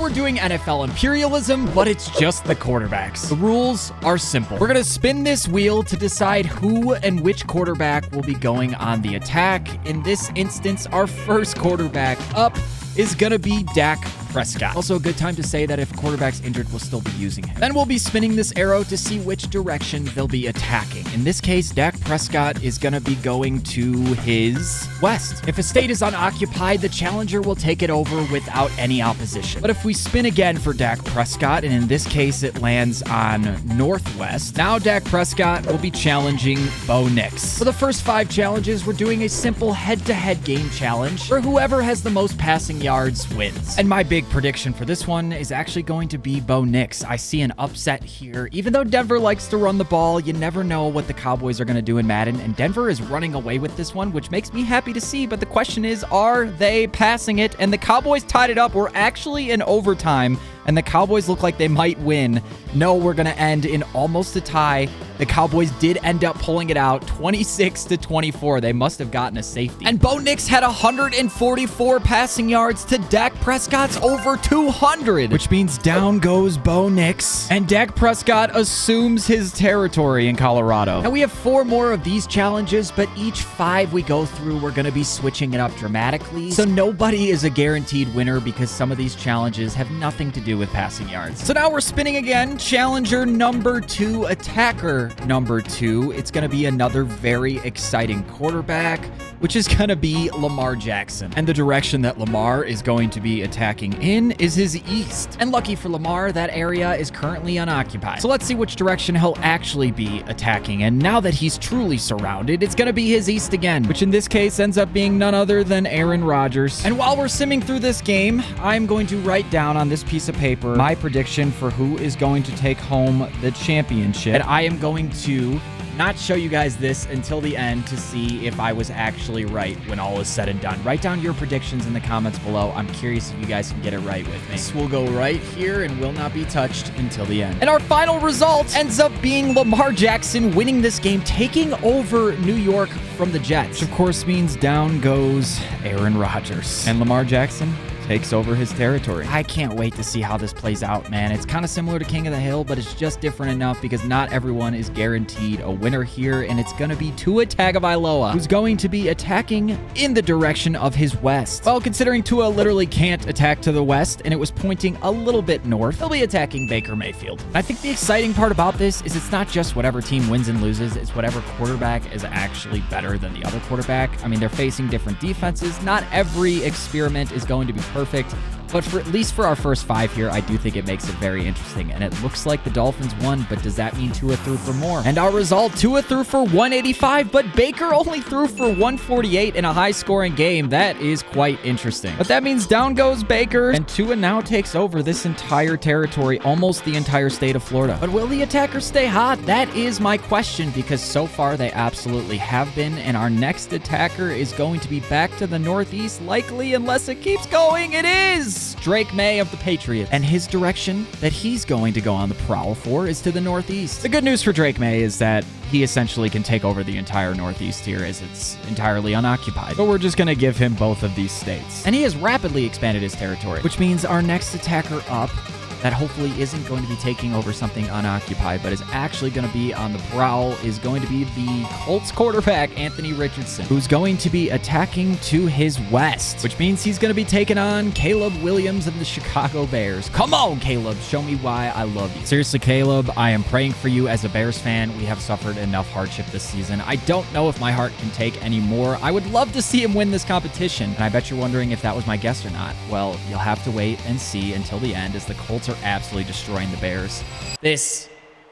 we're doing NFL Imperialism, but it's just the quarterbacks. The rules are simple. We're gonna spin this wheel to decide who and which quarterback will be going on the attack. In this instance, our first quarterback up is gonna be Dak Prescott. Also a good time to say that if a quarterback's injured, we'll still be using him. Then we'll be spinning this arrow to see which direction they'll be attacking. In this case, Dak Prescott is gonna be going to his west. If a state is unoccupied, the challenger will take it over without any opposition. But if we spin again for Dak Prescott, and in this case it lands on northwest, now Dak Prescott will be challenging Bo Nix. For the first 5 challenges, we're doing a simple head-to-head game challenge where whoever has the most passing yards wins. And my big prediction for this one is actually going to be Bo Nix. I see an upset here. Even though Denver likes to run the ball, you never know what the Cowboys are going to do in Madden, and Denver is running away with this one, which makes me happy to see, but the question is, are they passing it? And the Cowboys tied it up. We're actually in overtime, and the Cowboys look like they might win. No, we're going to end in almost a tie. The Cowboys did end up pulling it out 26-24. They must have gotten a safety. And Bo Nix had 144 passing yards to Dak Prescott's over 200, which means down goes Bo Nix, and Dak Prescott assumes his territory in Colorado. And we have 4 more of these challenges, but each 5 we go through, we're going to be switching it up dramatically. So nobody is a guaranteed winner because some of these challenges have nothing to do with passing yards. So now we're spinning again. Challenger number 2, attacker number 2. It's going to be another very exciting quarterback, which is going to be Lamar Jackson. And the direction that Lamar is going to be attacking in is his east. And lucky for Lamar, that area is currently unoccupied. So let's see which direction he'll actually be attacking. And now that he's truly surrounded, it's going to be his east again, which in this case ends up being none other than Aaron Rodgers. And while we're simming through this game, I'm going to write down on this piece of paper my prediction for who is going to take home the championship. And I am going to not show you guys this until the end to see if I was actually right when all is said and done. Write down your predictions in the comments below. I'm curious if you guys can get it right with me. This will go right here and will not be touched until the end. And our final result ends up being Lamar Jackson winning this game, taking over New York from the Jets, which of course means down goes Aaron Rodgers. And Lamar Jackson takes over his territory. I can't wait to see how this plays out, man. It's kind of similar to King of the Hill, but it's just different enough because not everyone is guaranteed a winner here, and it's going to be Tua Tagovailoa, who's going to be attacking in the direction of his west. Well, considering Tua literally can't attack to the west, and it was pointing a little bit north, he'll be attacking Baker Mayfield. I think the exciting part about this is it's not just whatever team wins and loses, it's whatever quarterback is actually better than the other quarterback. I mean, they're facing different defenses. Not every experiment is going to be perfect, but for at least for our first 5 here, I do think it makes it very interesting. And it looks like the Dolphins won, but does that mean Tua threw for more? And our result, Tua threw for 185, but Baker only threw for 148 in a high-scoring game. That is quite interesting. But that means down goes Baker, and Tua now takes over this entire territory, almost the entire state of Florida. But will the attackers stay hot? That is my question, because so far they absolutely have been, and our next attacker is going to be back to the northeast, likely, unless it keeps going. It is Drake May of the Patriots, and his direction that he's going to go on the prowl for is to the northeast. The good news for Drake May is that he essentially can take over the entire northeast here as it's entirely unoccupied. But we're just going to give him both of these states. And he has rapidly expanded his territory, which means our next attacker up that hopefully isn't going to be taking over something unoccupied, but is actually going to be on the prowl, is going to be the Colts quarterback, Anthony Richardson, who's going to be attacking to his west, which means he's going to be taking on Caleb Williams of the Chicago Bears. Come on, Caleb. Show me why I love you. Seriously, Caleb, I am praying for you as a Bears fan. We have suffered enough hardship this season. I don't know if my heart can take any more. I would love to see him win this competition, and I bet you're wondering if that was my guess or not. Well, you'll have to wait and see until the end as the Colts are absolutely destroying the Bears. This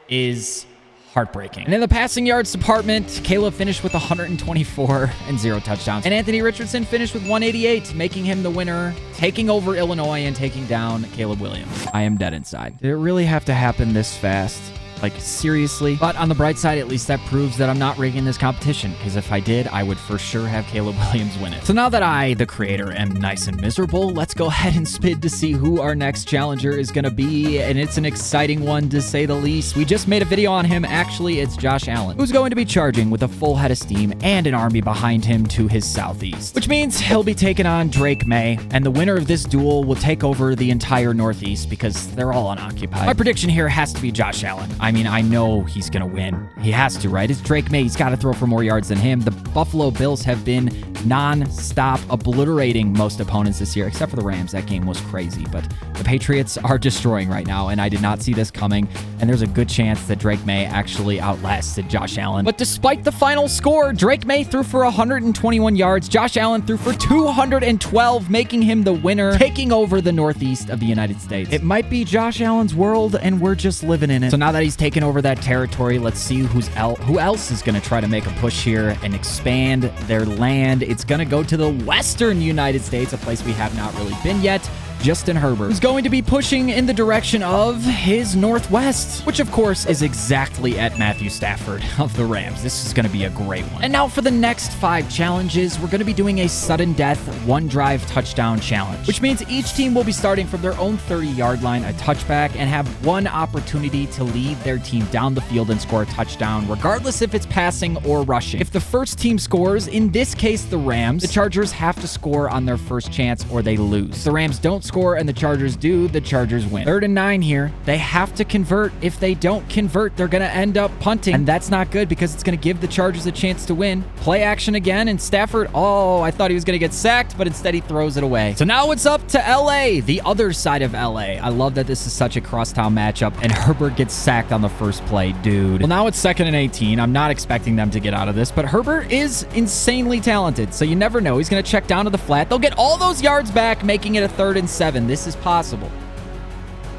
is heartbreaking. And in the passing yards department, Caleb finished with 124 and 0 touchdowns. And Anthony Richardson finished with 188, making him the winner, taking over Illinois and taking down Caleb Williams. I am dead inside. Did it really have to happen this fast? Like, seriously? But on the bright side, at least that proves that I'm not rigging this competition, because if I did, I would for sure have Caleb Williams win it. So now that I, the creator, am nice and miserable, let's go ahead and spin to see who our next challenger is going to be, and it's an exciting one to say the least. We just made a video on him. Actually, it's Josh Allen, who's going to be charging with a full head of steam and an army behind him to his southeast, which means he'll be taking on Drake May, and the winner of this duel will take over the entire northeast because they're all unoccupied. My prediction here has to be Josh Allen. I mean, I know he's going to win. He has to, right? It's Drake May. He's got to throw for more yards than him. The Buffalo Bills have been non-stop obliterating most opponents this year, except for the Rams. That game was crazy, but the Patriots are destroying right now, and I did not see this coming, and there's a good chance that Drake May actually outlasted Josh Allen. But despite the final score, Drake May threw for 121 yards. Josh Allen threw for 212, making him the winner, taking over the northeast of the United States. It might be Josh Allen's world, and we're just living in it. So now that he's taken over that territory, let's see who else is going to try to make a push here and expand their land. It's going to go to the western United States, a place we have not really been yet. Justin Herbert is going to be pushing in the direction of his northwest, which of course is exactly at Matthew Stafford of the Rams. This is going to be a great one. And now for the next 5 challenges, we're going to be doing a sudden death, 1-drive touchdown challenge, which means each team will be starting from their own 30-yard line, a touchback, and have one opportunity to lead their team down the field and score a touchdown, regardless if it's passing or rushing. If the first team scores, in this case the Rams, the Chargers have to score on their first chance or they lose. If the Rams don't score and the Chargers do, the Chargers win. 3rd and 9 here. They have to convert. If they don't convert, they're going to end up punting, and that's not good because it's going to give the Chargers a chance to win. Play action again, and Stafford, oh, I thought he was going to get sacked, but instead he throws it away. So now it's up to LA, the other side of LA. I love that this is such a crosstown matchup, and Herbert gets sacked on the first play, dude. Well, now it's 2nd and 18. I'm not expecting them to get out of this, but Herbert is insanely talented, so you never know. He's going to check down to the flat. They'll get all those yards back, making it a 3rd and 7. This is possible.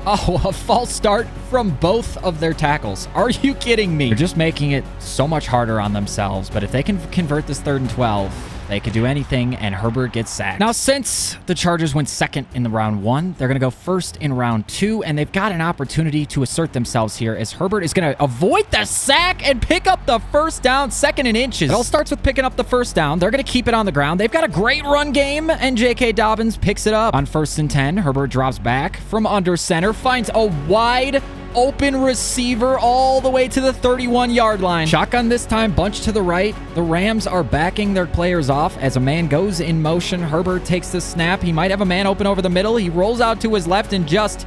Oh, a false start from both of their tackles. Are you kidding me? They're just making it so much harder on themselves, but if they can convert this 3rd and 12, they could do anything, and Herbert gets sacked. Now, since the Chargers went 2nd in the round 1, they're going to go 1st in round 2, and they've got an opportunity to assert themselves here as Herbert is going to avoid the sack and pick up the first down, 2nd and inches. It all starts with picking up the first down. They're going to keep it on the ground. They've got a great run game, and J.K. Dobbins picks it up. On 1st and 10, Herbert drops back from under center, finds a wide open receiver all the way to the 31-yard line. Shotgun this time, bunch to the right. The Rams are backing their players off as a man goes in motion. Herbert takes the snap. He might have a man open over the middle. He rolls out to his left and just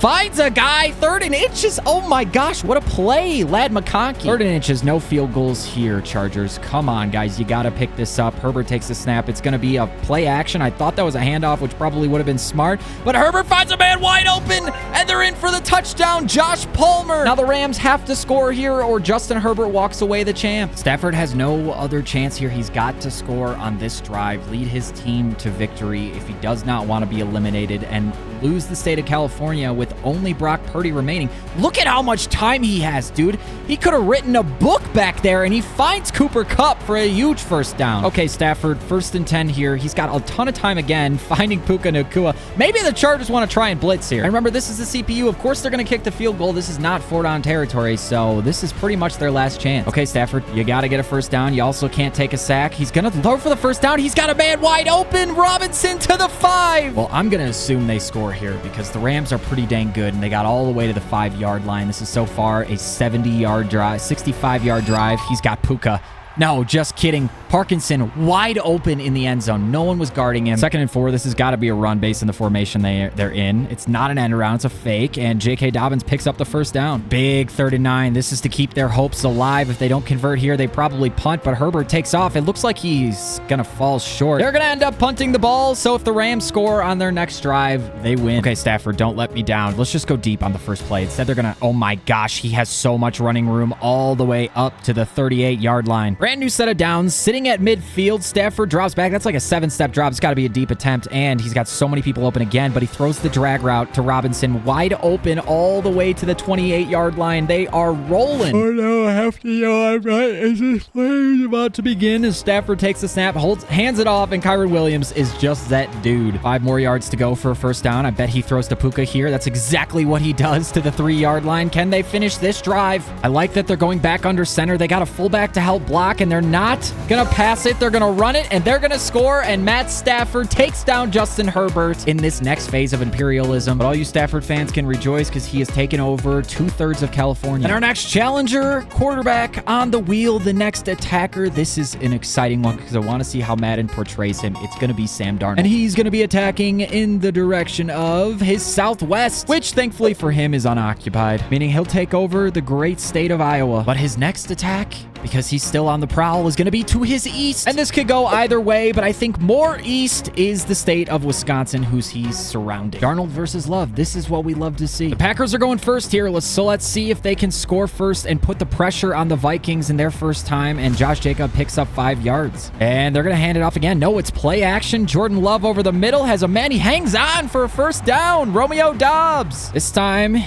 finds a guy. 3rd and inches. Oh my gosh, what a play. Lad McConkey. 3rd and inches, no field goals here, Chargers. Come on, guys. You got to pick this up. Herbert takes the snap. It's going to be a play action. I thought that was a handoff, which probably would have been smart, but Herbert finds a man wide open, and they're in for the touchdown. Josh Palmer. Now the Rams have to score here, or Justin Herbert walks away the champ. Stafford has no other chance here. He's got to score on this drive, lead his team to victory if he does not want to be eliminated and lose the state of California with only Brock Purdy remaining. Look at how much time he has, dude. He could have written a book back there, and he finds Cooper Kupp for a huge first down. Okay, Stafford, 1st and 10 here. He's got a ton of time again, finding Puka Nacua. Maybe the Chargers want to try and blitz here. And remember, this is the CPU. Of course, they're going to kick the field goal. This is not 4-down territory, so this is pretty much their last chance. Okay, Stafford, you got to get a first down. You also can't take a sack. He's going to throw for the first down. He's got a man wide open. Robinson to the 5. Well, I'm going to assume they score here because the Rams are pretty dang good, and they got all the way to the 5-yard line. This is so far a 70-yard drive, 65-yard drive. He's got Puka. No, just kidding. Parkinson wide open in the end zone. No one was guarding him. 2nd and 4. This has got to be a run based on the formation they're in. It's not an end around. It's a fake. And J.K. Dobbins picks up the first down. Big 3rd and 9. This is to keep their hopes alive. If they don't convert here, they probably punt. But Herbert takes off. It looks like he's going to fall short. They're going to end up punting the ball. So if the Rams score on their next drive, they win. Okay, Stafford, don't let me down. Let's just go deep on the first play. Instead, they're going to... Oh my gosh, he has so much running room all the way up to the 38-yard line. Brand new set of downs. Sitting Waiting at midfield, Stafford drops back. That's like a 7-step drop. It's got to be a deep attempt, and he's got so many people open again, but he throws the drag route to Robinson, wide open all the way to the 28-yard line. They are rolling. Oh no, I have to yard, right? Is this play about to begin? As Stafford takes the snap, hands it off, and Kyron Williams is just that dude. 5 more yards to go for a first down. I bet he throws to Puka here. That's exactly what he does to the 3-yard line. Can they finish this drive? I like that they're going back under center. They got a fullback to help block, and they're not gonna pass it. They're gonna run it, and they're gonna score, and Matt Stafford takes down Justin Herbert in this next phase of imperialism. But all you Stafford fans can rejoice because he has taken over 2/3 of California. And our next challenger, quarterback on the wheel, the next attacker. This is an exciting one because I want to see how Madden portrays him. It's going to be Sam Darnold. And he's going to be attacking in the direction of his southwest, which thankfully for him is unoccupied, meaning he'll take over the great state of Iowa. But his next attack, because he's still on the prowl, is going to be to his east. And this could go either way, but I think more east is the state of Wisconsin, who's he's surrounding. Darnold versus Love. This is what we love to see. The Packers are going first here. So let's see if they can score first and put the pressure on the Vikings in their first time. And Josh Jacob picks up 5 yards. And they're going to hand it off again. No, it's play action. Jordan Love over the middle has a man. He hangs on for a first down. Romeo Dobbs. This time,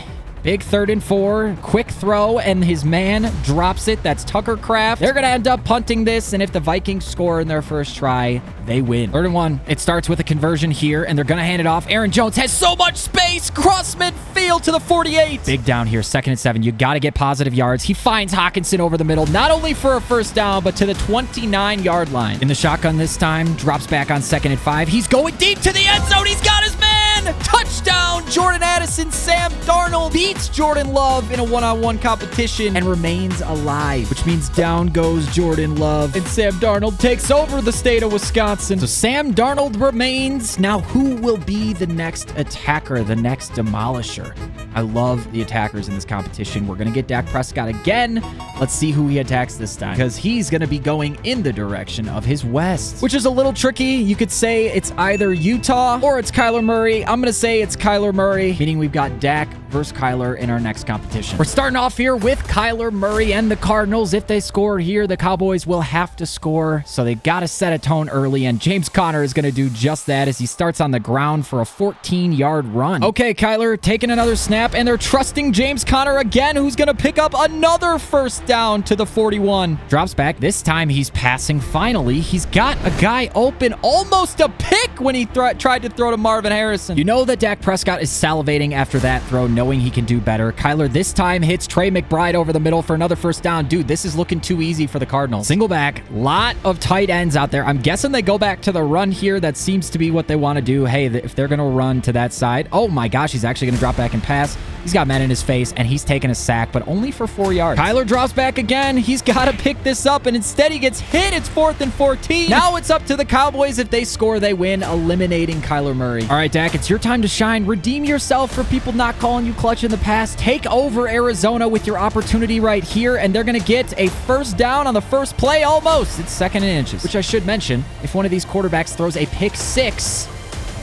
big 3rd and 4, quick throw, and his man drops it. That's Tucker Kraft. They're going to end up punting this, and if the Vikings score in their first try, they win. 3rd and 1. It starts with a conversion here, and they're going to hand it off. Aaron Jones has so much space. Cross midfield to the 48. Big down here, 2nd and 7. You got to get positive yards. He finds Hawkinson over the middle, not only for a first down, but to the 29-yard line. In the shotgun this time, drops back on 2nd and 5. He's going deep to the end zone. He's got his man. Touchdown, Jordan Addison. Sam Darnold beats Jordan Love in a one-on-one competition and remains alive, which means down goes Jordan Love, and Sam Darnold takes over the state of Wisconsin. So Sam Darnold remains. Now, who will be the next attacker, the next demolisher? I love the attackers in this competition. We're going to get Dak Prescott again. Let's see who he attacks this time, because he's going to be going in the direction of his west, which is a little tricky. You could say it's either Utah or it's Kyler Murray. I'm going to say it's Kyler Murray, meaning we've got Dak versus Kyler in our next competition. We're starting off here with Kyler Murray and the Cardinals. If they score here, the Cowboys will have to score, so they got to set a tone early, and James Conner is going to do just that as he starts on the ground for a 14-yard run. Okay, Kyler taking another snap, and they're trusting James Conner again, who's going to pick up another first down to the 41. Drops back. This time he's passing finally. He's got a guy open, almost a pick when he tried to throw to Marvin Harrison. You know that Dak Prescott is salivating after that throw, knowing he can do better. Kyler this time hits Trey McBride over the middle for another first down. Dude, this is looking too easy for the Cardinals. Single back, lot of tight ends out there. I'm guessing they go back to the run here. That seems to be what they want to do. Hey, if they're going to run to that side. Oh my gosh, he's actually going to drop back and pass. He's got men in his face, and he's taking a sack, but only for 4 yards. Kyler drops back again. He's got to pick this up, and instead he gets hit. It's 4th and 14. Now it's up to the Cowboys. If they score, they win, eliminating Kyler Murray. All right, Dak, it's your time to shine. Redeem yourself for people not calling you clutch in the past. Take over Arizona with your opportunity right here, and they're going to get a first down on the first play almost. It's 2nd and inches, which I should mention, if one of these quarterbacks throws a pick 6,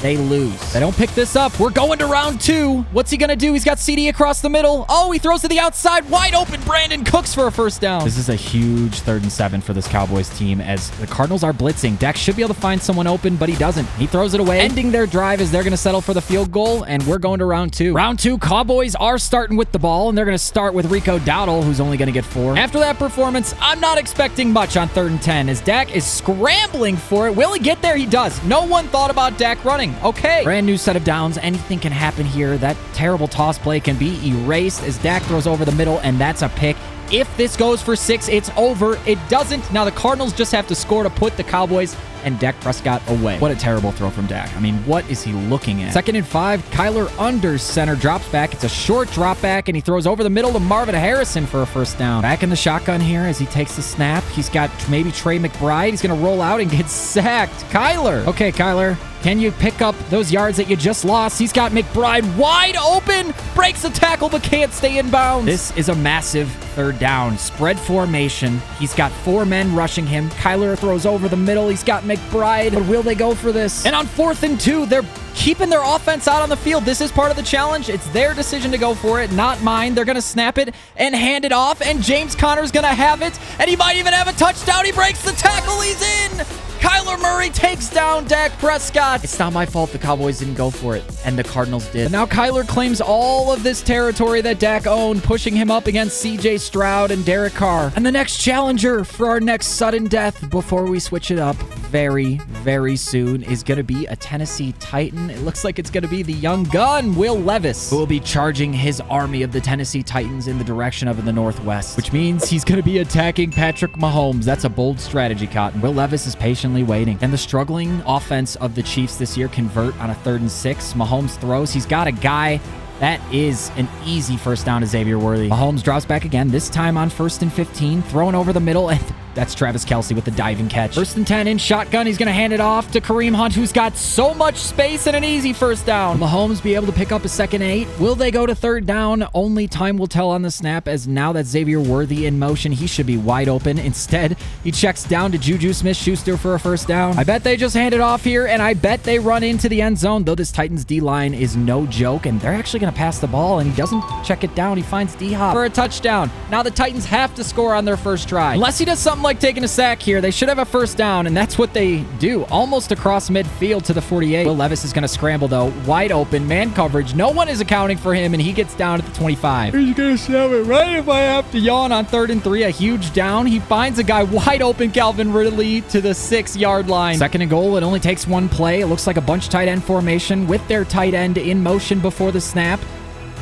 they lose. They don't pick this up. We're going to round 2. What's he going to do? He's got CD across the middle. Oh, he throws to the outside. Wide open. Brandon Cooks for a first down. This is a huge 3rd and 7 for this Cowboys team as the Cardinals are blitzing. Dak should be able to find someone open, but he doesn't. He throws it away, ending their drive as they're going to settle for the field goal, and we're going to round 2. Round 2, Cowboys are starting with the ball, and they're going to start with Rico Dowdle, who's only going to get 4. After that performance, I'm not expecting much on 3rd and 10 as Dak is scrambling for it. Will he get there? He does. No one thought about Dak running. Okay. Brand new set of downs. Anything can happen here. That terrible toss play can be erased as Dak throws over the middle, and that's a pick. If this goes for 6, it's over. It doesn't. Now the Cardinals just have to score to put the Cowboys and Dak Prescott away. What a terrible throw from Dak. I mean, what is he looking at? 2nd and 5, Kyler under center, drops back. It's a short drop back, and he throws over the middle to Marvin Harrison for a first down. Back in the shotgun here as he takes the snap. He's got maybe Trey McBride. He's going to roll out and get sacked. Kyler. Okay, Kyler. Can you pick up those yards that you just lost? He's got McBride wide open, breaks the tackle, but can't stay in bounds. This is a massive third down. Spread formation. He's got 4 men rushing him. Kyler throws over the middle. He's got McBride, but will they go for this? And on 4th and 2, they're keeping their offense out on the field. This is part of the challenge. It's their decision to go for it, not mine. They're going to snap it and hand it off, and James Conner's going to have it, and he might even have a touchdown. He breaks the tackle. He's in. Kyler Murray takes down Dak Prescott. It's not my fault the Cowboys didn't go for it, and the Cardinals did. But now Kyler claims all of this territory that Dak owned, pushing him up against C.J. Stroud and Derek Carr. And the next challenger for our next sudden death before we switch it up very, very soon is going to be a Tennessee Titan. It looks like it's going to be the young gun, Will Levis, who will be charging his army of the Tennessee Titans in the direction of the Northwest, which means he's going to be attacking Patrick Mahomes. That's a bold strategy, Cotton. Will Levis is patiently waiting. And the struggling offense of the Chiefs this year convert on a 3rd and 6. Mahomes throws. He's got a guy. That is an easy first down to Xavier Worthy. Mahomes drops back again, this time on 1st and 15, throwing over the middle, and that's Travis Kelce with the diving catch. 1st and 10 in shotgun. He's going to hand it off to Kareem Hunt, who's got so much space and an easy first down. Will Mahomes be able to pick up a 2nd and 8? Will they go to 3rd down? Only time will tell on the snap, as now that Xavier Worthy in motion, he should be wide open. Instead, he checks down to Juju Smith-Schuster for a first down. I bet they just hand it off here, and I bet they run into the end zone, though this Titans D-line is no joke, and they're actually going to pass the ball, and he doesn't check it down. He finds D-Hop for a touchdown. Now the Titans have to score on their first try. Unless he does something like taking a sack here, they should have a first down, and that's what they do. Almost across midfield to the 48. Will Levis is going to scramble, though. Wide open, man coverage. No one is accounting for him, and he gets down at the 25. He's going to snap it right if I have to yawn on 3rd and 3. A huge down. He finds a guy wide open, Calvin Ridley, to the 6-yard line. 2nd and goal. It only takes 1 play. It looks like a bunch tight end formation with their tight end in motion before the snap.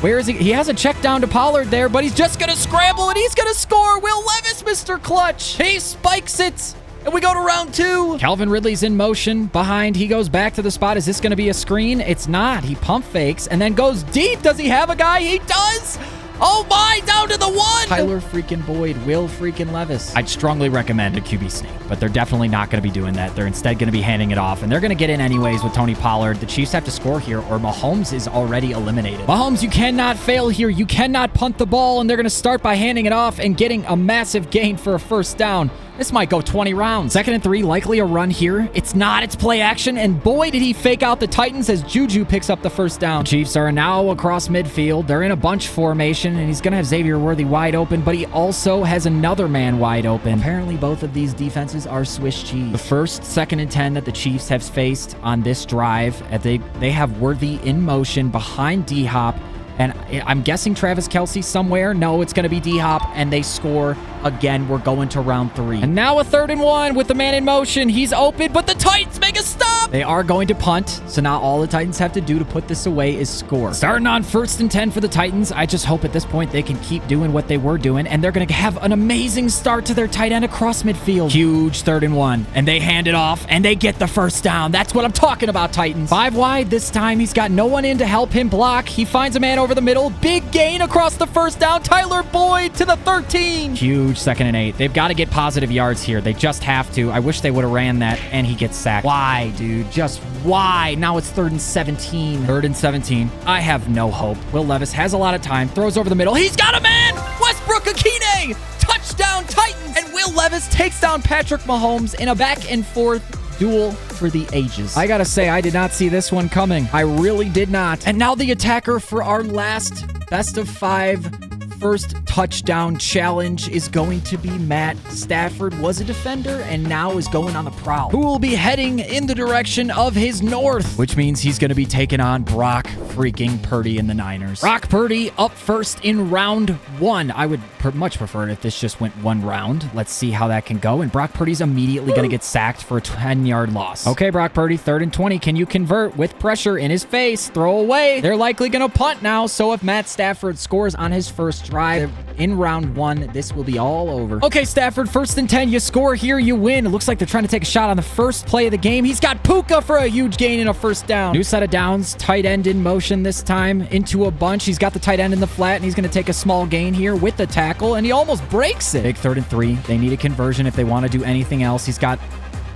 Where is he? He has a check down to Pollard there, but he's just going to scramble, and he's going to score. Will Levis, Mr. Clutch. He spikes it, and we go to round 2. Calvin Ridley's in motion behind. He goes back to the spot. Is this going to be a screen? It's not. He pump fakes and then goes deep. Does he have a guy? He does. Oh my, down to the 1. Tyler freaking Boyd, Will freaking Levis. I'd strongly recommend a QB sneak, but they're definitely not going to be doing that. They're instead going to be handing it off, and they're going to get in anyways with Tony Pollard. The Chiefs have to score here, or Mahomes is already eliminated. Mahomes, you cannot fail here. You cannot punt the ball, and they're going to start by handing it off and getting a massive gain for a first down. This might go 20 rounds. 2nd and 3, likely a run here. It's not. It's play action. And boy, did he fake out the Titans as Juju picks up the first down. The Chiefs are now across midfield. They're in a bunch formation, and he's going to have Xavier Worthy wide open, but he also has another man wide open. Apparently, both of these defenses are Swiss cheese. The first 2nd and 10 that the Chiefs have faced on this drive, they have Worthy in motion behind D-Hop. And I'm guessing Travis Kelce somewhere. No, it's going to be D-Hop, and they score again. We're going to round 3. And now a 3rd and 1 with the man in motion. He's open, but the Titans make a stop. They are going to punt, so now all the Titans have to do to put this away is score. Starting on 1st and 10 for the Titans. I just hope at this point they can keep doing what they were doing, and they're going to have an amazing start to their tight end across midfield. Huge 3rd and 1, and they hand it off, and they get the first down. That's what I'm talking about, Titans. 5 wide this time. He's got no one in to help him block. He finds a man over the middle. Big gain across the first down. Tyler Boyd to the 13. Huge 2nd and 8. They've got to get positive yards here. They just have to. I wish they would have ran that, and he gets sacked. Why, dude? Just why? Now it's 3rd and 17. 3rd and 17. I have no hope. Will Levis has a lot of time. Throws over the middle. He's got a man! Westbrook-Akine! Touchdown Titans! And Will Levis takes down Patrick Mahomes in a back-and-forth duel for the ages. I gotta say, I did not see this one coming. I really did not. And now the attacker for our last best of 5 first touchdown challenge is going to be Matt Stafford. Was a defender and now is going on the prowl, who will be heading in the direction of his north, which means he's going to be taking on Brock freaking Purdy in the Niners. Brock Purdy up first in round 1. I would much prefer it if this just went 1 round. Let's see how that can go. And Brock Purdy's immediately going to get sacked for a 10-yard loss. Okay, Brock Purdy, 3rd and 20. Can you convert with pressure in his face? Throw away. They're likely going to punt now. So if Matt Stafford scores on his first drive in round 1, this will be all over. Okay, Stafford, 1st and 10. You score here, you win. It looks like they're trying to take a shot on the first play of the game. He's got Puka for a huge gain and a first down. New set of downs. Tight end in motion this time into a bunch. He's got the tight end in the flat, and he's going to take a small gain here with the tackle, and he almost breaks it. Big 3rd and 3. They need a conversion if they want to do anything else. He's got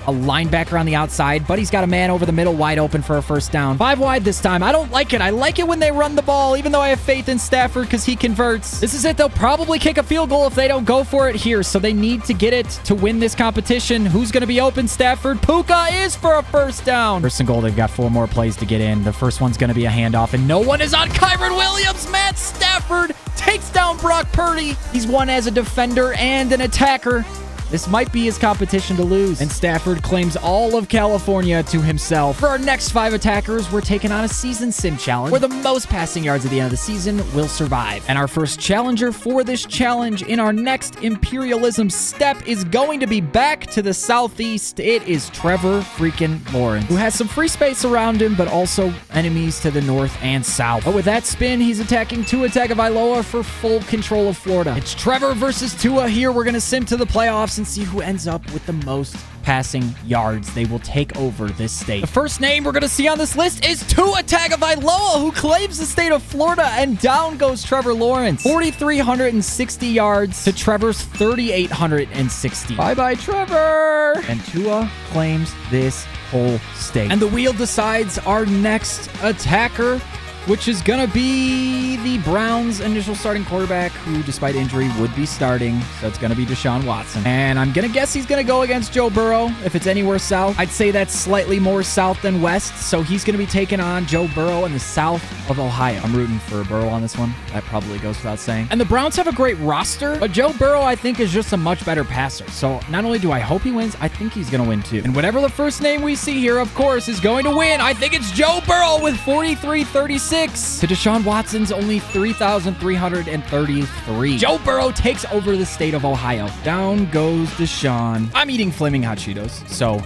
a linebacker on the outside, but he's got a man over the middle wide open for a first down. 5 wide this time. I don't like it. I like it when they run the ball, even though I have faith in Stafford because he converts. This is it. They'll probably kick a field goal if they don't go for it here, so they need to get it to win this competition. Who's going to be open? Stafford. Puka is for a first down. First and goal. They've got 4 more plays to get in. The first one's going to be a handoff, and no one is on Kyron Williams. Matt Stafford takes down Brock Purdy. He's won as a defender and an attacker. This might be his competition to lose. And Stafford claims all of California to himself. For our next 5 attackers, we're taking on a season sim challenge where the most passing yards at the end of the season will survive. And our first challenger for this challenge in our next Imperialism step is going to be back to the southeast. It is Trevor freaking Lawrence, who has some free space around him, but also enemies to the north and south. But with that spin, he's attacking Tua Tagovailoa for full control of Florida. It's Trevor versus Tua here. We're going to sim to the playoffs and see who ends up with the most passing yards. They will take over this state. The first name we're going to see on this list is Tua Tagovailoa, who claims the state of Florida, and down goes Trevor Lawrence. 4,360 yards to Trevor's 3,860. Bye-bye, Trevor! And Tua claims this whole state. And the wheel decides our next attacker, which is going to be the Browns' initial starting quarterback, who, despite injury, would be starting. So it's going to be Deshaun Watson. And I'm going to guess he's going to go against Joe Burrow. If it's anywhere south, I'd say that's slightly more south than west. So he's going to be taking on Joe Burrow in the south of Ohio. I'm rooting for Burrow on this one. That probably goes without saying. And the Browns have a great roster, but Joe Burrow, I think, is just a much better passer. So not only do I hope he wins, I think he's going to win too. And whatever the first name we see here, of course, is going to win. I think it's Joe Burrow with 43-36. To Deshaun Watson's only 3,333. Joe Burrow takes over the state of Ohio. Down goes Deshaun. I'm eating flaming hot Cheetos, so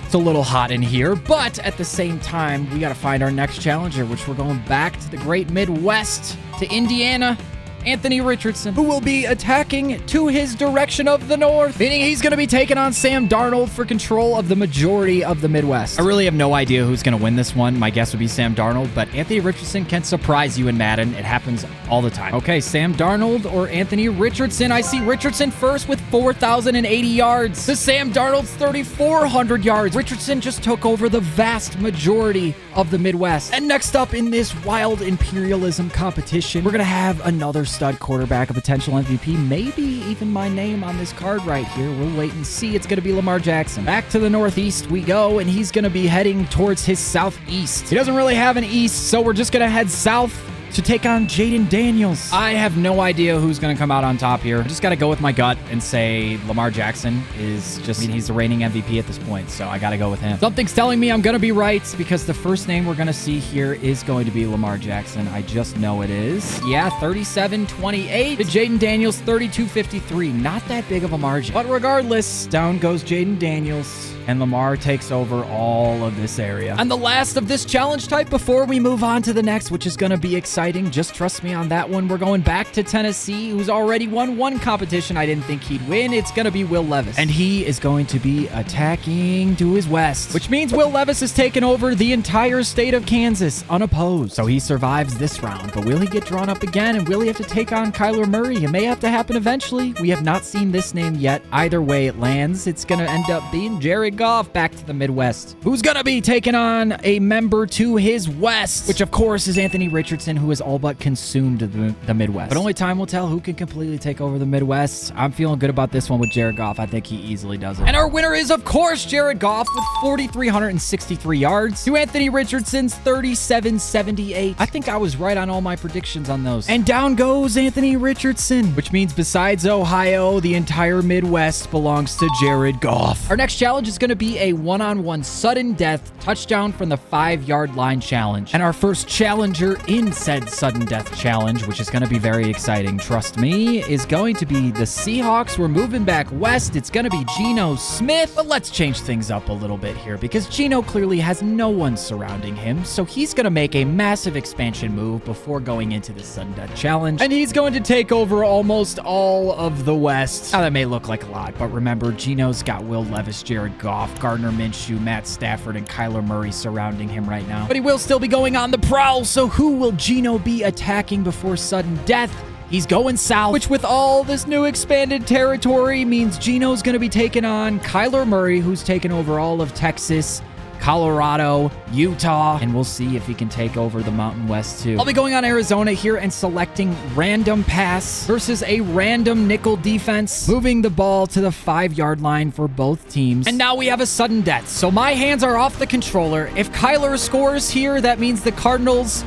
it's a little hot in here, but at the same time, we got to find our next challenger, which we're going back to the great Midwest, to Indiana. Anthony Richardson, who will be attacking to his direction of the north, meaning he's going to be taking on Sam Darnold for control of the majority of the Midwest. I really have no idea who's going to win this one. My guess would be Sam Darnold, but Anthony Richardson can surprise you in Madden. It happens all the time. Okay, Sam Darnold or Anthony Richardson. I see Richardson first with 4,080 yards to Sam Darnold's 3,400 yards. Richardson just took over the vast majority of the Midwest. And next up in this wild Imperialism competition, we're going to have another stud quarterback, a potential MVP, maybe even my name on this card right here. We'll wait and see. It's going to be Lamar Jackson. Back to the northeast we go, and he's going to be heading towards his southeast. He doesn't really have an east, so we're just going to head south to take on Jaden Daniels. I have no idea who's going to come out on top here. I just got to go with my gut and say Lamar Jackson is just, he's the reigning MVP at this point, so I got to go with him. Something's telling me I'm going to be right because the first name we're going to see here is going to be Lamar Jackson. I just know it is. Yeah, 37-28 to Jaden Daniels, 32-53. Not that big of a margin. But regardless, down goes Jaden Daniels, and Lamar takes over all of this area. And the last of this challenge type before we move on to the next, which is going to be exciting. Just trust me on that one. We're going back to Tennessee, who's already won one competition I didn't think he'd win. It's going to be Will Levis. And he is going to be attacking to his west, which means Will Levis has taken over the entire state of Kansas unopposed. So he survives this round. But will he get drawn up again? And will he have to take on Kyler Murray? It may have to happen eventually. We have not seen this name yet. Either way it lands, it's going to end up being Jared Goff back to the Midwest, who's going to be taking on a member to his west, which of course is Anthony Richardson, who has all but consumed the Midwest. But only time will tell who can completely take over the Midwest. I'm feeling good about this one with Jared Goff. I think he easily does it. And our winner is, of course, Jared Goff with 4,363 yards to Anthony Richardson's 3,778. I think I was right on all my predictions on those. And down goes Anthony Richardson, which means besides Ohio, the entire Midwest belongs to Jared Goff. Our next challenge is going to be a one-on-one sudden death touchdown from the 5-yard line challenge. And our first challenger in said sudden death challenge, which is going to be very exciting, trust me, is going to be the Seahawks. We're moving back west. It's going to be Geno Smith. But let's change things up a little bit here because Geno clearly has no one surrounding him. So he's going to make a massive expansion move before going into the sudden death challenge. And he's going to take over almost all of the West. Now that may look like a lot, but remember, Geno's got Will Levis, Jared Goff, Gardner Minshew, Matt Stafford, and Kyler Murray surrounding him right now. But he will still be going on the prowl. So who will Geno be attacking before sudden death? He's going south, which with all this new expanded territory means Gino's going to be taking on Kyler Murray, who's taken over all of Texas, Colorado, Utah, and we'll see if he can take over the Mountain West too. I'll be going on Arizona here and selecting random pass versus a random nickel defense, moving the ball to the 5-yard line for both teams. And now we have a sudden death, so my hands are off the controller. If Kyler scores here, that means the Cardinals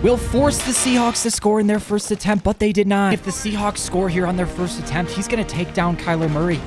will force the Seahawks to score in their first attempt, but they did not. If the Seahawks score here on their first attempt, he's going to take down Kyler Murray.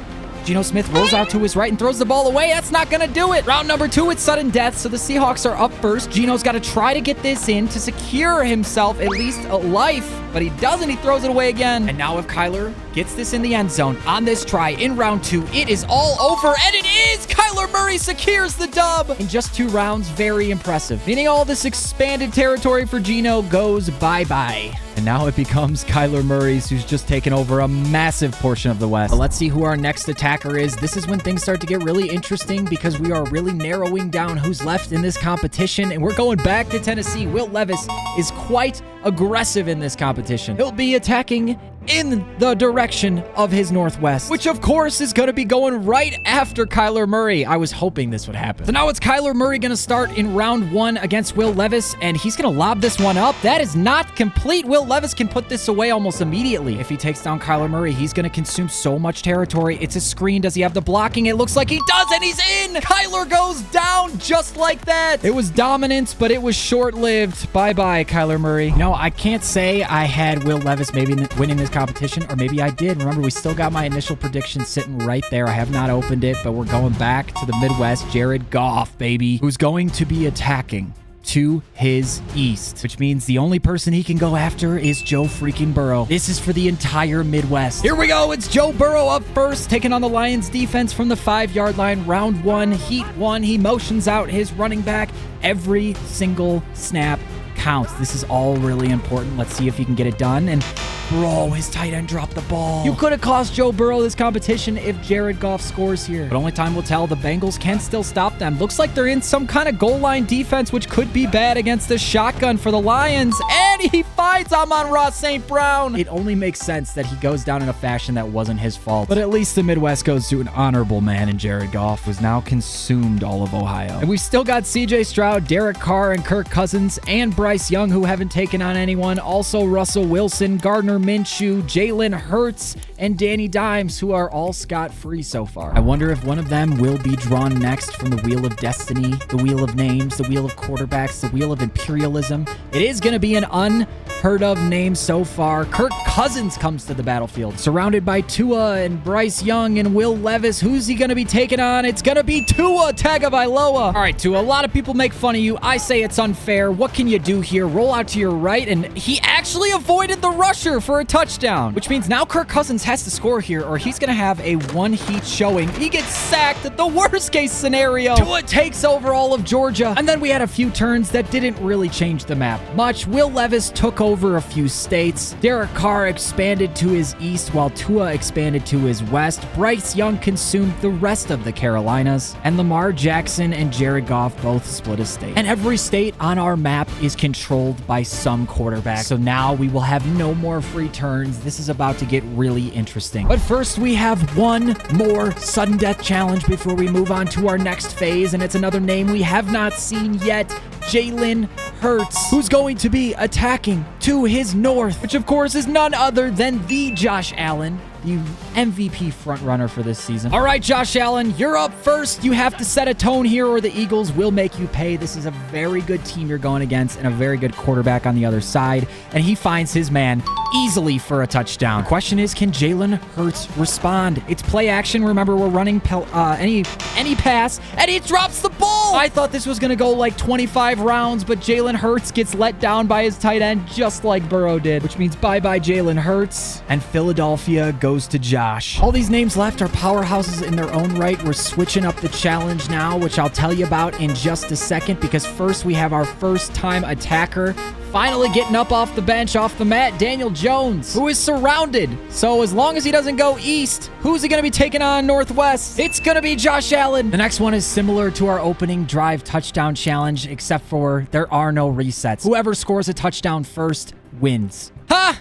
Geno Smith rolls out to his right and throws the ball away. That's not going to do it. Round number 2, it's sudden death, so the Seahawks are up first. Geno's got to try to get this in to secure himself at least a life, but he doesn't. He throws it away again. And now if Kyler gets this in the end zone on this try in round 2, it is all over, and it is! Kyler Murray secures the dub in just 2 rounds. Very impressive. Meaning all this expanded territory for Geno goes bye-bye. And now it becomes Kyler Murray's, who's just taken over a massive portion of the West. But let's see who our next attacker is. This is when things start to get really interesting because we are really narrowing down who's left in this competition, and we're going back to Tennessee. Will Levis is quite aggressive in this competition. He'll be attacking in the direction of his northwest, which of course is going to be going right after Kyler Murray. I was hoping this would happen. So now it's Kyler Murray going to start in round 1 against Will Levis, and he's going to lob this one up. That is not complete. Will Levis can put this away almost immediately. If he takes down Kyler Murray, he's going to consume so much territory. It's a screen. Does he have the blocking? It looks like he does, and he's in! Kyler goes down just like that. It was dominance, but it was short-lived. Bye-bye, Kyler Murray. No, I can't say I had Will Levis maybe winning this competition, or maybe I did. Remember, we still got my initial prediction sitting right there. I have not opened it, but we're going back to the Midwest. Jared Goff, baby, who's going to be attacking to his east, which means the only person he can go after is Joe freaking Burrow. This is for the entire Midwest. Here we go. It's Joe Burrow up first, taking on the Lions defense from the 5-yard line. Round 1, heat 1. He motions out his running back. Every single snap counts. This is all really important. Let's see if he can get it done. And bro, his tight end dropped the ball. You could have cost Joe Burrow this competition if Jared Goff scores here. But only time will tell. The Bengals can still stop them. Looks like they're in some kind of goal line defense, which could be bad against the shotgun for the Lions. And he finds Amon-Ra St. Brown. It only makes sense that he goes down in a fashion that wasn't his fault. But at least the Midwest goes to an honorable man in Jared Goff, who's now consumed all of Ohio. And we've still got CJ Stroud, Derek Carr, and Kirk Cousins, and Bryce Young, who haven't taken on anyone. Also Russell Wilson, Gardner Minshew, Jalen Hurts, and Danny Dimes, who are all scot-free so far. I wonder if one of them will be drawn next from the Wheel of Destiny, the Wheel of Names, the Wheel of Quarterbacks, the Wheel of Imperialism. It is going to be an unheard of name so far. Kirk Cousins comes to the battlefield, surrounded by Tua and Bryce Young and Will Levis. Who's he going to be taking on? It's going to be Tua Tagovailoa. All right, Tua, a lot of people make fun of you. I say it's unfair. What can you do here? Roll out to your right, and he actually avoided the rusher for a touchdown, which means now Kirk Cousins has to score here or he's going to have a one-heat showing. He gets sacked at the worst-case scenario. Tua takes over all of Georgia, and then we had a few turns that didn't really change the map much. Will Levis took over a few states. Derek Carr expanded to his east while Tua expanded to his west. Bryce Young consumed the rest of the Carolinas, and Lamar Jackson and Jared Goff both split a state. And every state on our map is controlled by some quarterback. So now we will have no more free turns. This is about to get really interesting. But first, we have one more sudden death challenge before we move on to our next phase, and it's another name we have not seen yet. Jalen Hurts, who's going to be attacking to his north, which of course is none other than the Josh Allen, the MVP frontrunner for this season. All right, Josh Allen, you're up first. You have to set a tone here or the Eagles will make you pay. This is a very good team you're going against and a very good quarterback on the other side, and he finds his man easily for a touchdown. The question is, can Jalen Hurts respond? It's play action. Remember, we're running any pass, and he drops the ball. I thought this was going to go like 25 rounds, but Jalen Hurts gets let down by his tight end just like Burrow did, which means bye-bye Jalen Hurts, and Philadelphia goes to Josh. All these names left are powerhouses in their own right. We're switching up the challenge now, which I'll tell you about in just a second, because first we have our first-time attacker finally getting up off the bench, off the mat, Daniel Jones, who is surrounded. So as long as he doesn't go east, who's he going to be taking on northwest? It's going to be Josh Allen. The next one is similar to our opening drive touchdown challenge, except for there are no resets. Whoever scores a touchdown first wins. Ha!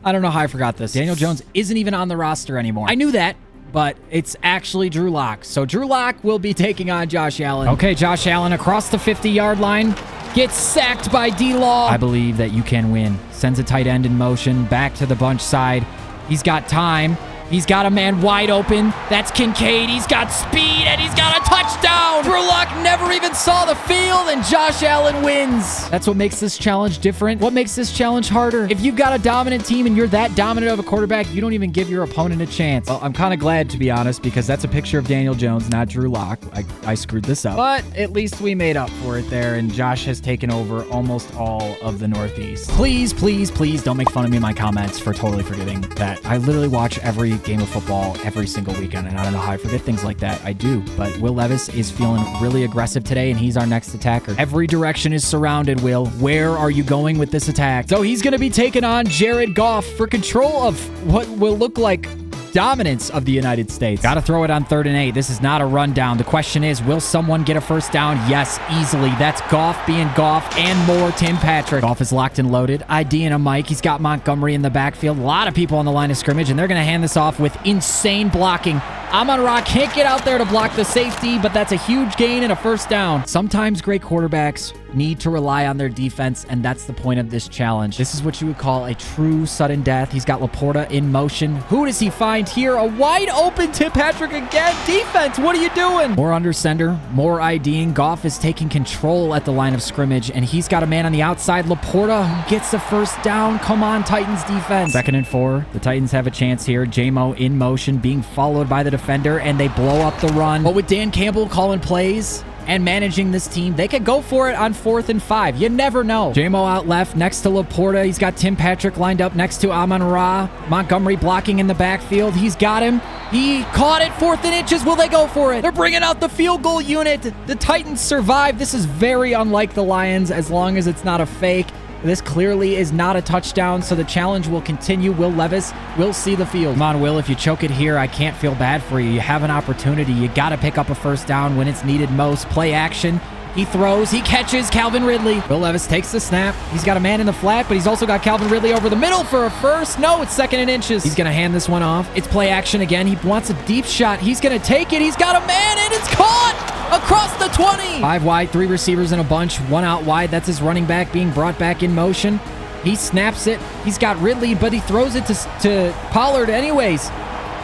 I don't know how I forgot this. Daniel Jones isn't even on the roster anymore. I knew that, but it's actually Drew Lock. So Drew Lock will be taking on Josh Allen. Okay, Josh Allen across the 50-yard line. Gets sacked by D-Law. I believe that you can win. Sends a tight end in motion. Back to the bunch side. He's got time. He's got a man wide open. That's Kincaid. He's got speed, and he's got a touchdown. Drew Lock never even saw the field, and Josh Allen wins. That's what makes this challenge different. What makes this challenge harder? If you've got a dominant team and you're that dominant of a quarterback, you don't even give your opponent a chance. Well, I'm kind of glad, to be honest, because that's a picture of Daniel Jones, not Drew Lock. I screwed this up. But at least we made up for it there, and Josh has taken over almost all of the Northeast. Please, please, please don't make fun of me in my comments for totally forgetting that. I literally watch every game of football every single weekend, and I don't know how I forget things like that. I do, but Will Levis is feeling really aggressive today, and he's our next attacker. Every direction is surrounded, Will. Where are you going with this attack? So he's going to be taking on Jared Goff for control of what will look like dominance of the United States. Got to throw it on 3rd and 8. This is not a rundown. The question is, will someone get a first down? Yes, easily. That's Goff being Goff and more Tim Patrick. Goff is locked and loaded. ID and a mic. He's got Montgomery in the backfield. A lot of people on the line of scrimmage, and they're going to hand this off with insane blocking. Amon-Ra can't get out there to block the safety, but that's a huge gain and a first down. Sometimes great quarterbacks need to rely on their defense, and that's the point of this challenge. This is what you would call a true sudden death. He's got Laporta in motion. Who does he find here? A wide open Tim Patrick again. Defense, what are you doing? More under center, more IDing. Goff is taking control at the line of scrimmage, and he's got a man on the outside. Laporta, who gets the first down. Come on, Titans defense. 2nd and 4. The Titans have a chance here. J-Mo in motion, being followed by the defender, and they blow up the run. But with Dan Campbell calling plays and managing this team, they could go for it on 4th and 5. You never know. J-Mo out left next to Laporta. He's got Tim Patrick lined up next to Amon-Ra. Montgomery blocking in the backfield. He's got him. He caught it. 4th and inches. Will they go for it? They're bringing out the field goal unit. The Titans survive. This is very unlike the Lions, as long as it's not a fake. This clearly is not a touchdown, so the challenge will continue. Will Levis will see the field. Come on, Will, if you choke it here, I can't feel bad for you. You have an opportunity. You got to pick up a first down when it's needed most. Play action. He throws. He catches Calvin Ridley. Will Levis takes the snap. He's got a man in the flat, but he's also got Calvin Ridley over the middle for a first. No, it's 2nd and inches. He's going to hand this one off. It's play action again. He wants a deep shot. He's going to take it. He's got a man, and it's caught across the 20. 5 wide, 3 receivers in a bunch. 1 out wide. That's his running back being brought back in motion. He snaps it. He's got Ridley, but he throws it to Pollard anyways.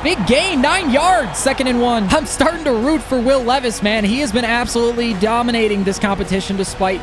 Big gain, 9 yards, 2nd and 1. I'm starting to root for Will Levis, man. He has been absolutely dominating this competition despite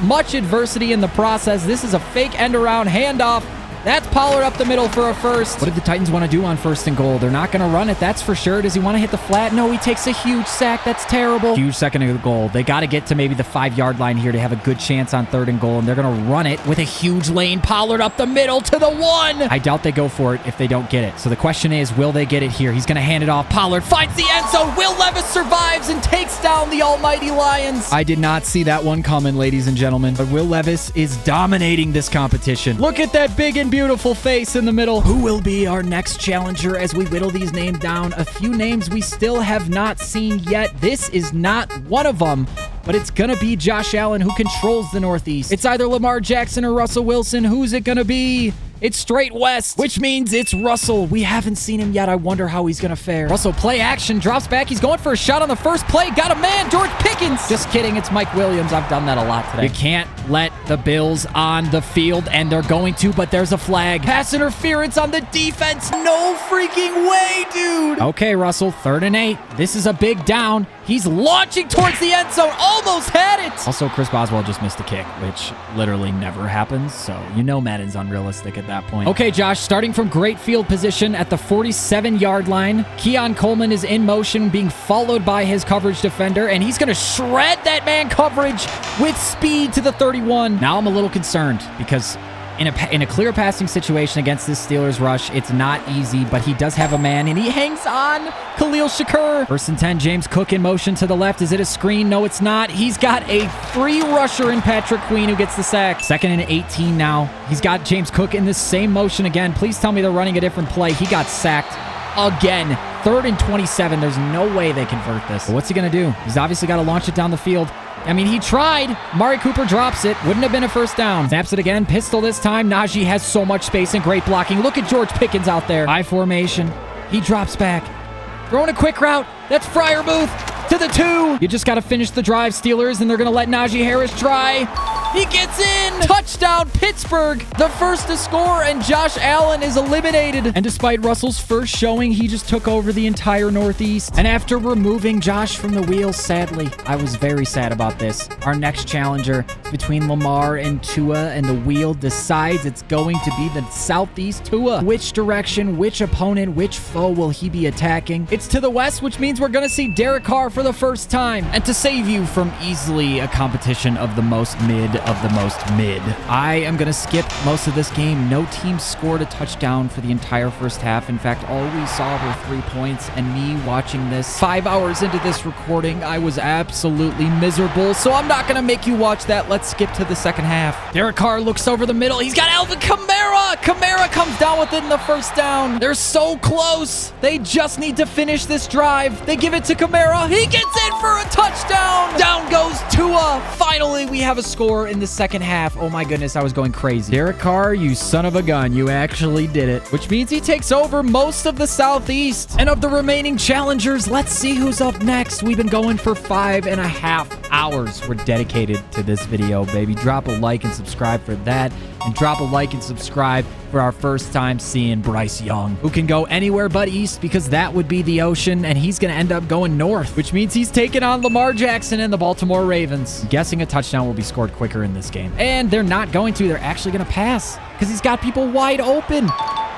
much adversity in the process. This is a fake end-around handoff. That's Pollard up the middle for a first. What did the Titans want to do on 1st and goal? They're not going to run it, that's for sure. Does he want to hit the flat? No, he takes a huge sack. That's terrible. Huge 2nd and goal. They got to get to maybe the 5-yard line here to have a good chance on 3rd and goal, and they're going to run it with a huge lane. Pollard up the middle to the 1. I doubt they go for it if they don't get it. So the question is, will they get it here? He's going to hand it off. Pollard finds the end zone. Will Levis survives and takes down the almighty Lions. I did not see that one coming, ladies and gentlemen, but Will Levis is dominating this competition. Look at that big and beautiful face in the middle. Who will be our next challenger as we whittle these names down? A few names we still have not seen yet. This is not one of them, but it's gonna be Josh Allen, who controls the Northeast. It's either Lamar Jackson or Russell Wilson. Who's it gonna be? It's straight west, which means it's Russell. We haven't seen him yet. I wonder how he's going to fare. Russell, play action, drops back. He's going for a shot on the first play. Got a man, George Pickens. Just kidding. It's Mike Williams. I've done that a lot today. You can't let the Bills on the field, and they're going to, but there's a flag. Pass interference on the defense. No freaking way, dude. Okay, Russell, 3rd and 8. This is a big down. He's launching towards the end zone. Almost had it. Also, Chris Boswell just missed a kick, which literally never happens. So, you know Madden's unrealistic at that point. Okay, Josh, starting from great field position at the 47-yard line. Keon Coleman is in motion, being followed by his coverage defender, and he's going to shred that man coverage with speed to the 31. Now I'm a little concerned because in a clear passing situation against this Steelers rush, it's not easy, but he does have a man, and he hangs on. Khalil Shakur. 1st and 10, James Cook in motion to the left. Is it a screen? No, it's not. He's got a free rusher in Patrick Queen who gets the sack. 2nd and 18 now. He's got James Cook in this same motion again. Please tell me they're running a different play. He got sacked again. 3rd and 27. There's no way they convert this. But what's he going to do? He's obviously got to launch it down the field. I mean, he tried. Mari Cooper drops it. Wouldn't have been a first down. Snaps it again. Pistol this time. Najee has so much space and great blocking. Look at George Pickens out there. High formation. He drops back. Throwing a quick route. That's Freiermuth to the 2. You just got to finish the drive, Steelers, and they're going to let Najee Harris try. He gets in! Touchdown, Pittsburgh! The first to score, and Josh Allen is eliminated. And despite Russell's first showing, he just took over the entire Northeast. And after removing Josh from the wheels, sadly, I was very sad about this. Our next challenger between Lamar and Tua, and the wheel decides it's going to be the Southeast Tua. Which direction, which opponent, which foe will he be attacking? It's to the west, which means we're going to see Derek Carr for the first time. And to save you from easily a competition of the most mid of the most mid, I am going to skip most of this game. No team scored a touchdown for the entire first half. In fact, all we saw were 3 points, and me watching this 5 hours into this recording, I was absolutely miserable. So I'm not going to make you watch that. Let's skip to the second half. Derek Carr looks over the middle. He's got Alvin Kamara. Kamara comes down with it in the first down. They're so close. They just need to finish this drive. They give it to Kamara. He gets in for a touchdown. Down goes Tua. Finally, we have a score in the second half. Oh my goodness, I was going crazy. Derek Carr, you son of a gun. You actually did it. Which means he takes over most of the Southeast. And of the remaining challengers, let's see who's up next. We've been going for 5.5 hours. We're dedicated to this video, baby. Drop a like and subscribe for that. And drop a like and subscribe for our first time seeing Bryce Young, who can go anywhere but east because that would be the ocean, and he's going to end up going north, which means he's taking on Lamar Jackson and the Baltimore Ravens. I'm guessing a touchdown will be scored quicker in this game. And they're not going to. They're actually going to pass because he's got people wide open.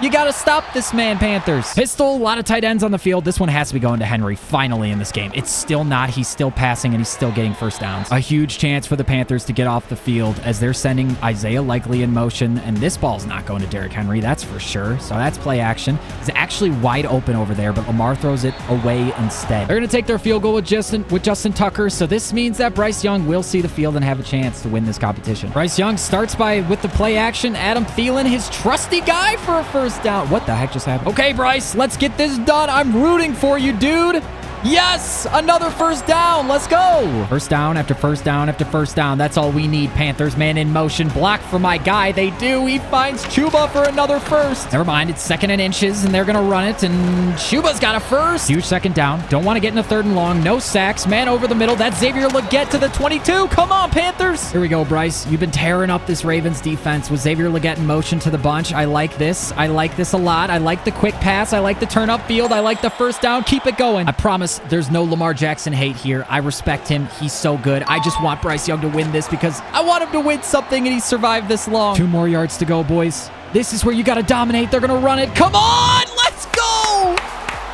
You got to stop this man, Panthers. Pistol, a lot of tight ends on the field. This one has to be going to Henry finally in this game. It's still not. He's still passing, and he's still getting first downs. A huge chance for the Panthers to get off the field as they're sending Isaiah Likely in motion, and this ball's not going to Derrick Henry, that's for sure. So that's play action. He's actually wide open over there, but Lamar throws it away instead. They're going to take their field goal with Justin Tucker, so this means that Bryce Young will see the field and have a chance to win this competition. Bryce Young starts with the play action. Adam Thielen, his trusty guy for a first down. What the heck just happened? Okay, Bryce, let's get this done. I'm rooting for you, dude. Yes, another first down. Let's go. First down after first down after first down. That's all we need, Panthers. Man in motion. Block for my guy. They do. He finds Chuba for another first. Never mind. It's 2nd and inches, and they're going to run it, and Chuba's got a first. Huge second down. Don't want to get in the 3rd and long. No sacks. Man over the middle. That's Xavier Legette to the 22. Come on, Panthers. Here we go, Bryce. You've been tearing up this Ravens defense with Xavier Legette in motion to the bunch. I like this. I like this a lot. I like the quick pass. I like the turn up field. I like the first down. Keep it going. I promise there's no Lamar Jackson hate here. I respect him. He's so good. I just want Bryce Young to win this because I want him to win something, and he survived this long. 2 more yards to go, boys. This is where you got to dominate. They're going to run it. Come on! Let's go!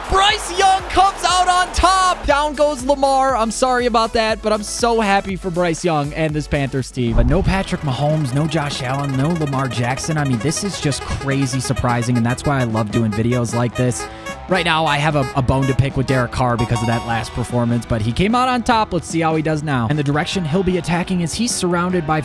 Bryce Young comes out on top. Down goes Lamar. I'm sorry about that, but I'm so happy for Bryce Young and this Panthers team. But no Patrick Mahomes, no Josh Allen, no Lamar Jackson. I mean, this is just crazy surprising, and that's why I love doing videos like this. Right now, I have a bone to pick with Derek Carr because of that last performance, but he came out on top. Let's see how he does now. And the direction he'll be attacking is he's surrounded by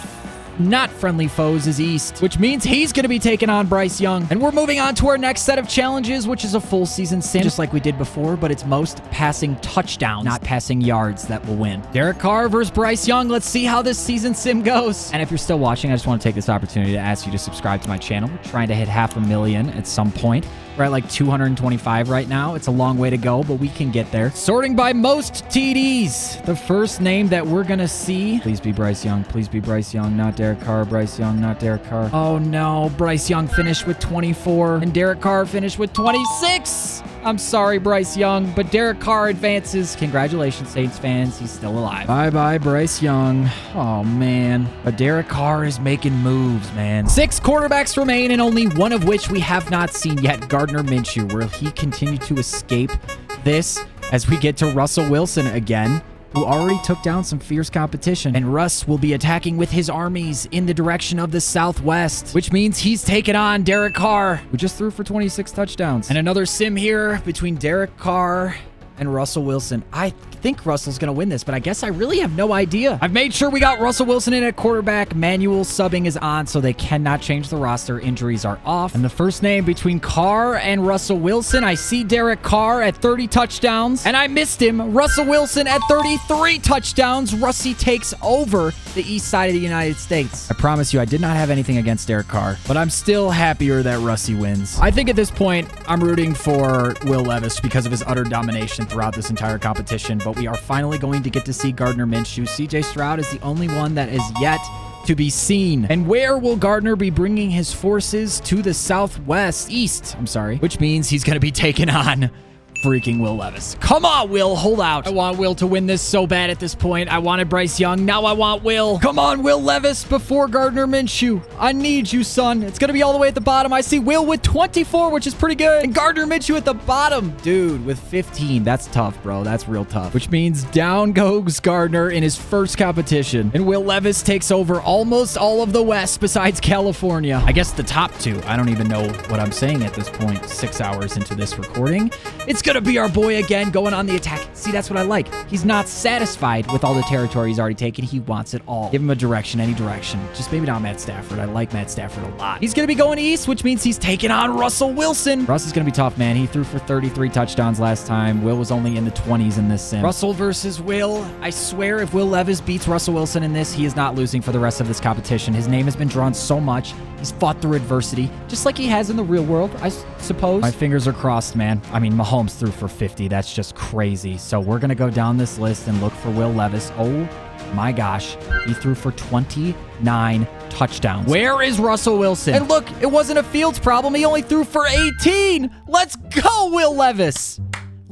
not friendly foes is east, which means he's going to be taking on Bryce Young. And we're moving on to our next set of challenges, which is a full season sim, just like we did before, but it's most passing touchdowns, not passing yards that will win. Derek Carr versus Bryce Young. Let's see how this season sim goes. And if you're still watching, I just want to take this opportunity to ask you to subscribe to my channel. We're trying to hit 500,000 at some point. We're at like 225 right now. It's a long way to go, but we can get there. Sorting by most TDs. The first name that we're going to see. Please be Bryce Young. Please be Bryce Young, not Derek Carr. Bryce Young, not Derek Carr. Oh no. Bryce Young finished with 24 and Derek Carr finished with 26. I'm sorry, Bryce Young, but Derek Carr advances. Congratulations, Saints fans. He's still alive. Bye-bye, Bryce Young. Oh, man. But Derek Carr is making moves, man. 6 quarterbacks remain, and only one of which we have not seen yet, Gardner Minshew. Will he continue to escape this as we get to Russell Wilson again, who already took down some fierce competition? And Russ will be attacking with his armies in the direction of the Southwest, which means he's taken on Derek Carr, who just threw for 26 touchdowns. And another sim here between Derek Carr and Russell Wilson. I think Russell's going to win this, but I guess I really have no idea. I've made sure we got Russell Wilson in at quarterback. Manual subbing is on, so they cannot change the roster. Injuries are off. And the first name between Carr and Russell Wilson, I see Derek Carr at 30 touchdowns, and I missed him. Russell Wilson at 33 touchdowns. Russie takes over the east side of the United States. I promise you, I did not have anything against Derek Carr, but I'm still happier that Russie wins. I think at this point, I'm rooting for Will Levis because of his utter domination throughout this entire competition, but we are finally going to get to see Gardner Minshew. CJ Stroud is the only one that is yet to be seen. And where will Gardner be bringing his forces? To the east, which means he's going to be taking on freaking Will Levis. Come on, Will, hold out. I want Will to win this so bad at this point. I wanted Bryce Young. Now I want Will. Come on, Will Levis before Gardner Minshew. I need you, son. It's going to be all the way at the bottom. I see Will with 24, which is pretty good. And Gardner Minshew at the bottom. Dude, with 15. That's tough, bro. That's real tough. Which means down goes Gardner in his first competition. And Will Levis takes over almost all of the West besides California. I guess the top two. I don't even know what I'm saying at this point. 6 hours into this recording. It's going to be our boy again going on the attack. See, that's what I like. He's not satisfied with all the territory he's already taken. He wants it all. Give him a direction, any direction. Just maybe not Matt Stafford. I like Matt Stafford a lot. He's going to be going east, which means he's taking on Russell Wilson. Russ is going to be tough, man. He threw for 33 touchdowns last time. Will was only in the 20s in this sim. Russell versus Will. I swear if Will Levis beats Russell Wilson in this, he is not losing for the rest of this competition. His name has been drawn so much. He's fought through adversity, just like he has in the real world, I suppose. My fingers are crossed, man. I mean, Mahomes threw for 50. That's just crazy. So we're going to go down this list and look for Will Levis. Oh my gosh. He threw for 29 touchdowns. Where is Russell Wilson? And look, it wasn't a Fields problem. He only threw for 18. Let's go, Will Levis.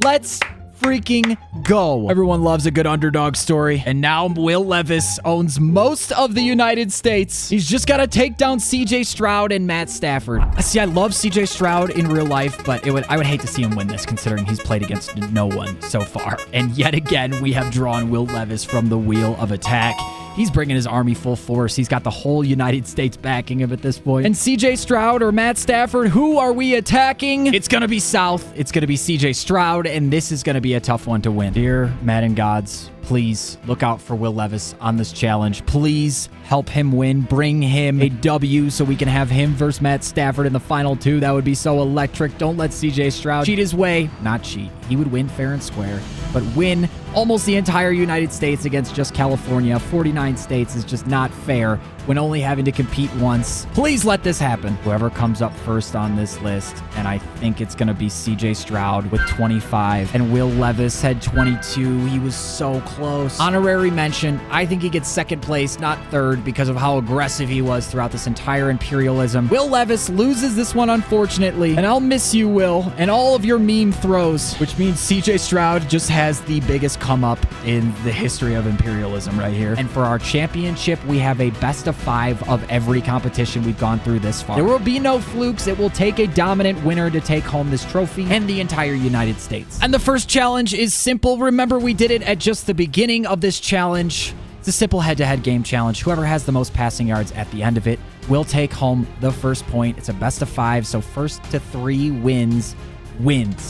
Let's freaking go. Everyone loves a good underdog story. And now Will Levis owns most of the United States. He's just got to take down CJ Stroud and Matt Stafford. See, I love CJ Stroud in real life, but I would hate to see him win this considering he's played against no one so far. And yet again, we have drawn Will Levis from the wheel of attack. He's bringing his army full force. He's got the whole United States backing him at this point. And CJ Stroud or Matt Stafford, who are we attacking? It's going to be South. It's going to be CJ Stroud, and this is going to be a tough one to win. Dear Madden gods, please look out for Will Levis on this challenge. Please help him win. Bring him a W so we can have him versus Matt Stafford in the final two. That would be so electric. Don't let CJ Stroud cheat his way. Not cheat. He would win fair and square, but win almost the entire United States against just California. 49 states is just not fair when only having to compete once. Please let this happen. Whoever comes up first on this list, and I think it's going to be CJ Stroud with 25, and Will Levis had 22. He was so close. Honorary mention, I think he gets second place, not third, because of how aggressive he was throughout this entire Imperialism. Will Levis loses this one, unfortunately, and I'll miss you, Will, and all of your meme throws, which means CJ Stroud just has the biggest come up in the history of Imperialism right here. And for our championship, we have a best of 5 of every competition we've gone through this far. There will be no flukes. It will take a dominant winner to take home this trophy and the entire United States. And the first challenge is simple. Remember, we did it at just the beginning of this challenge. It's a simple head-to-head game challenge. Whoever has the most passing yards at the end of it will take home the first point. It's a best of 5, so first to 3 wins.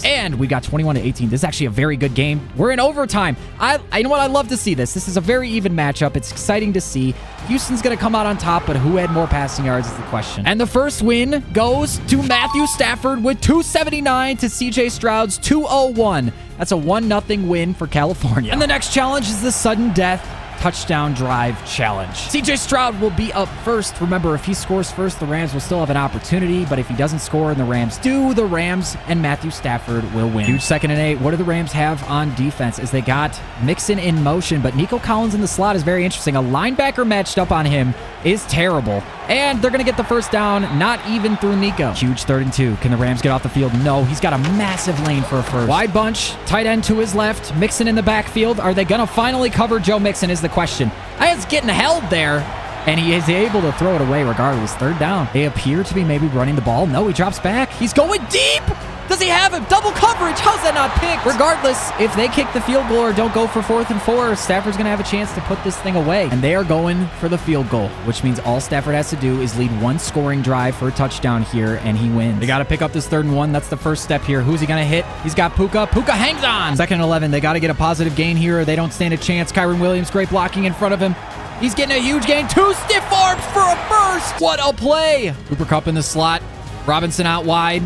And we got 21-18. This is actually a very good game. We're in overtime. I know what? I love to see this. This is a very even matchup. It's exciting to see. Houston's going to come out on top, but who had more passing yards is the question. And the first win goes to Matthew Stafford with 279 to CJ Stroud's 201. That's a 1-0 win for California. And the next challenge is the sudden death touchdown drive challenge. CJ Stroud will be up first. Remember, if he scores first, the Rams will still have an opportunity, but if he doesn't score and the Rams do, the Rams and Matthew Stafford will win. Huge 2nd and 8. What do the Rams have on defense? Is they got Mixon in motion, but Nico Collins in the slot is very interesting. A linebacker matched up on him is terrible. And they're going to get the first down, not even through Nico. Huge 3rd and 2. Can the Rams get off the field? No, he's got a massive lane for a first. Wide bunch, tight end to his left, Mixon in the backfield. Are they going to finally cover Joe Mixon is the question. It's getting held there, and he is able to throw it away regardless. 3rd down. They appear to be maybe running the ball. No, he drops back. He's going deep. Does he have him? Double coverage. How's that not picked? Regardless, if they kick the field goal or don't go for 4th and 4, Stafford's going to have a chance to put this thing away. And they are going for the field goal, which means all Stafford has to do is lead one scoring drive for a touchdown here, and he wins. They got to pick up this 3rd and 1. That's the first step here. Who's he going to hit? He's got Puka. Puka hangs on. 2nd and 11. They got to get a positive gain here, or they don't stand a chance. Kyron Williams, great blocking in front of him. He's getting a huge gain. 2 stiff arms for a first. What a play. Cooper Kupp in the slot. Robinson out wide.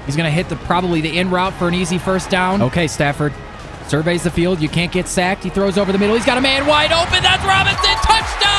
He's going to hit probably the in route for an easy first down. Okay, Stafford surveys the field. You can't get sacked. He throws over the middle. He's got a man wide open. That's Robinson. Touchdown!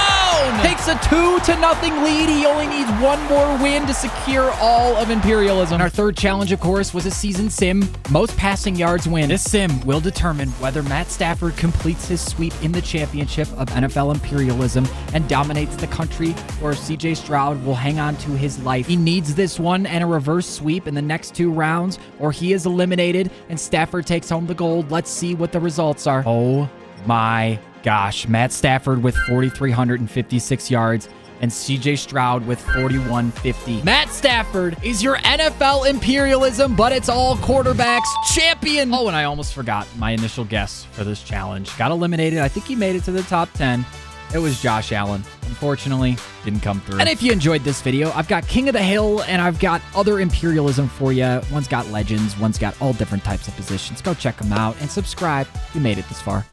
Takes a 2-0 lead. He only needs one more win to secure all of Imperialism. Our 3rd challenge, of course, was a season sim. Most passing yards win. This sim will determine whether Matt Stafford completes his sweep in the championship of NFL Imperialism and dominates the country, or CJ Stroud will hang on to his life. He needs this one and a reverse sweep in the next 2 rounds, or he is eliminated and Stafford takes home the gold. Let's see what the results are. Oh my gosh. Matt Stafford with 4,356 yards and CJ Stroud with 4,150. Matt Stafford is your NFL Imperialism, but it's all quarterbacks champion. Oh, and I almost forgot my initial guess for this challenge. Got eliminated. I think he made it to the top 10. It was Josh Allen. Unfortunately, didn't come through. And if you enjoyed this video, I've got King of the Hill and I've got other Imperialism for you. One's got legends, one's got all different types of positions. Go check them out and subscribe if you made it this far.